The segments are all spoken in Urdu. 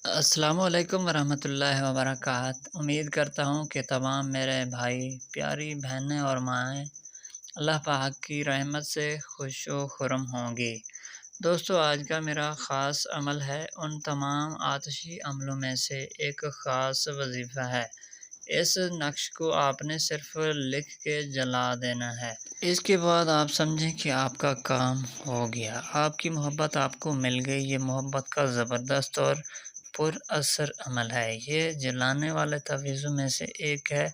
السلام علیکم ورحمۃ اللہ وبرکاتہ۔ امید کرتا ہوں کہ تمام میرے بھائی، پیاری بہنیں اور مائیں اللہ پاک کی رحمت سے خوش و خرم ہوں گی۔ دوستو، آج کا میرا خاص عمل ہے، ان تمام آتشی عملوں میں سے ایک خاص وظیفہ ہے۔ اس نقش کو آپ نے صرف لکھ کے جلا دینا ہے۔ اس کے بعد آپ سمجھیں کہ آپ کا کام ہو گیا، آپ کی محبت آپ کو مل گئی۔ یہ محبت کا زبردست اور پر اثر عمل ہے۔ یہ جلانے والے تعویذوں میں سے ایک ہے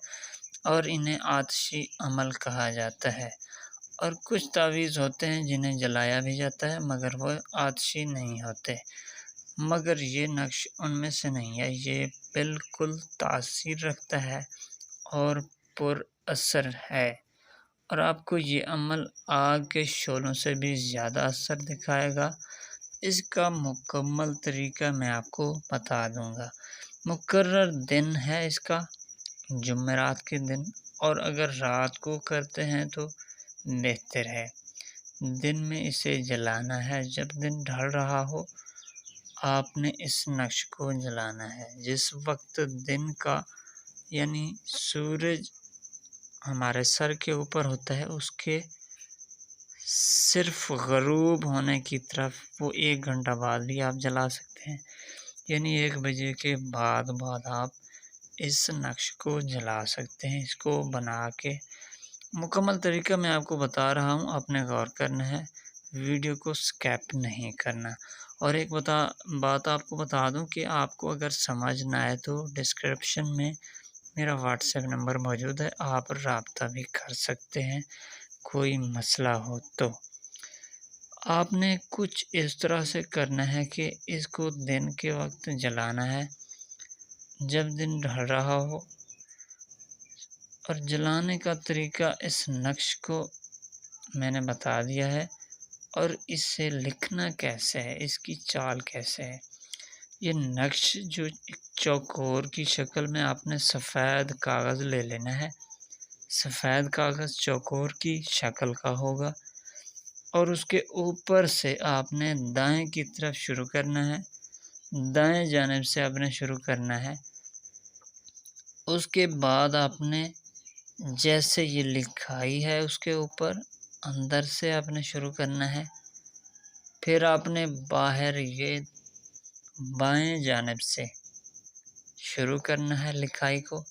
اور انہیں آتشی عمل کہا جاتا ہے۔ اور کچھ تعویذ ہوتے ہیں جنہیں جلایا بھی جاتا ہے مگر وہ آتشی نہیں ہوتے، مگر یہ نقش ان میں سے نہیں ہے۔ یہ بالکل تاثیر رکھتا ہے اور پر اثر ہے، اور آپ کو یہ عمل آگ کے شعلوں سے بھی زیادہ اثر دکھائے گا۔ اس کا مکمل طریقہ میں آپ کو بتا دوں گا۔ مقرر دن ہے اس کا جمعرات کے دن، اور اگر رات کو کرتے ہیں تو بہتر ہے۔ دن میں اسے جلانا ہے، جب دن ڈھل رہا ہو آپ نے اس نقش کو جلانا ہے۔ جس وقت دن کا یعنی سورج ہمارے سر کے اوپر ہوتا ہے، اس کے صرف غروب ہونے کی طرف وہ 1 گھنٹہ بعد بھی آپ جلا سکتے ہیں، یعنی 1 بجے کے بعد آپ اس نقش کو جلا سکتے ہیں۔ اس کو بنا کے مکمل طریقہ میں آپ کو بتا رہا ہوں، آپ نے غور کرنا ہے، ویڈیو کو سکپ نہیں کرنا۔ اور ایک بات آپ کو بتا دوں کہ آپ کو اگر سمجھ نہ آئے تو ڈسکرپشن میں میرا واٹس ایپ نمبر موجود ہے، آپ رابطہ بھی کر سکتے ہیں کوئی مسئلہ ہو تو۔ آپ نے کچھ اس طرح سے کرنا ہے کہ اس کو دن کے وقت جلانا ہے جب دن ڈھل رہا ہو، اور جلانے کا طریقہ اس نقش کو میں نے بتا دیا ہے، اور اس سے لکھنا کیسے ہے، اس کی چال کیسے ہے۔ یہ نقش جو ایک چوکور کی شکل میں آپ نے سفید کاغذ لے لینا ہے، سفید کاغذ چوکور کی شکل کا ہوگا، اور اس کے اوپر سے آپ نے دائیں کی طرف شروع کرنا ہے، دائیں جانب سے آپ نے شروع کرنا ہے۔ اس کے بعد آپ نے جیسے یہ لکھائی ہے اس کے اوپر اندر سے آپ نے شروع کرنا ہے، پھر آپ نے باہر یہ بائیں جانب سے شروع کرنا ہے لکھائی کو،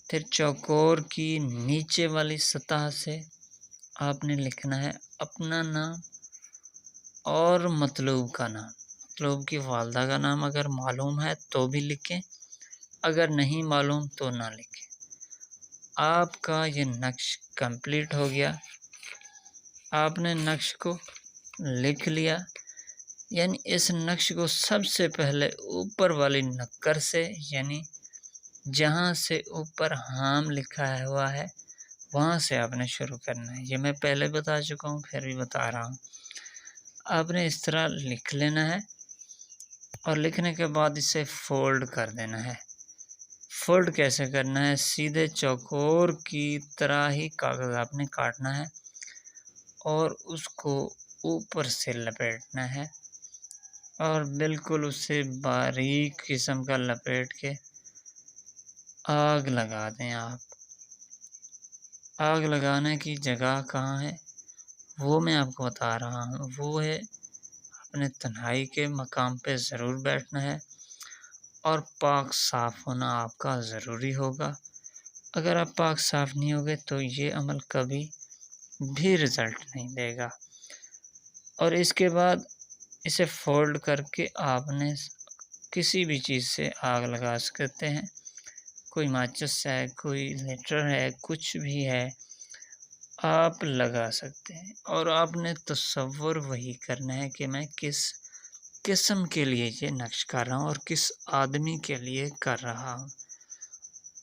پھر چوکور کی نیچے والی سطح سے آپ نے لکھنا ہے اپنا نام اور مطلوب کا نام۔ مطلوب کی والدہ کا نام اگر معلوم ہے تو بھی لکھیں، اگر نہیں معلوم تو نہ لکھیں۔ آپ کا یہ نقش کمپلیٹ ہو گیا، آپ نے نقش کو لکھ لیا، یعنی اس نقش کو سب سے پہلے اوپر والی نکر سے، یعنی جہاں سے اوپر حام لکھا ہوا ہے وہاں سے آپ نے شروع کرنا ہے۔ یہ میں پہلے بتا چکا ہوں، پھر بھی بتا رہا ہوں۔ آپ نے اس طرح لکھ لینا ہے، اور لکھنے کے بعد اسے فولڈ کر دینا ہے۔ فولڈ کیسے کرنا ہے؟ سیدھے چوکور کی طرح ہی کاغذ آپ نے کاٹنا ہے اور اس کو اوپر سے لپیٹنا ہے، اور بالکل اسے باریک قسم کا لپیٹ کے آگ لگا دیں آپ۔ آگ لگانے کی جگہ کہاں ہے وہ میں آپ کو بتا رہا ہوں، وہ ہے اپنے تنہائی کے مقام پہ ضرور بیٹھنا ہے، اور پاک صاف ہونا آپ کا ضروری ہوگا۔ اگر آپ پاک صاف نہیں ہوگے تو یہ عمل کبھی بھی رزلٹ نہیں دے گا۔ اور اس کے بعد اسے فولڈ کر کے آپ نے کسی بھی چیز سے آگ لگا سکتے ہیں، کوئی ماچس ہے، کوئی لیٹر ہے، کچھ بھی ہے آپ لگا سکتے ہیں۔ اور آپ نے تصور وہی کرنا ہے کہ میں کس قسم کے لیے یہ نقش کر رہا ہوں اور کس آدمی کے لیے کر رہا ہوں،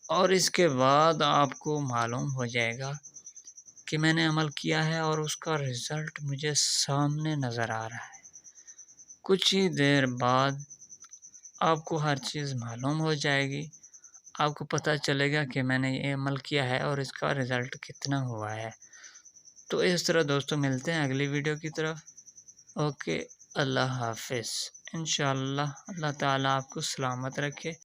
اور اس کے بعد آپ کو معلوم ہو جائے گا کہ میں نے عمل کیا ہے اور اس کا رزلٹ مجھے سامنے نظر آ رہا ہے۔ کچھ ہی دیر بعد آپ کو ہر چیز معلوم ہو جائے گی، آپ کو پتہ چلے گا کہ میں نے یہ عمل کیا ہے اور اس کا رزلٹ کتنا ہوا ہے۔ تو اس طرح دوستوں ملتے ہیں اگلی ویڈیو کی طرف۔ اوکے، اللہ حافظ۔ انشاءاللہ اللہ تعالیٰ آپ کو سلامت رکھے۔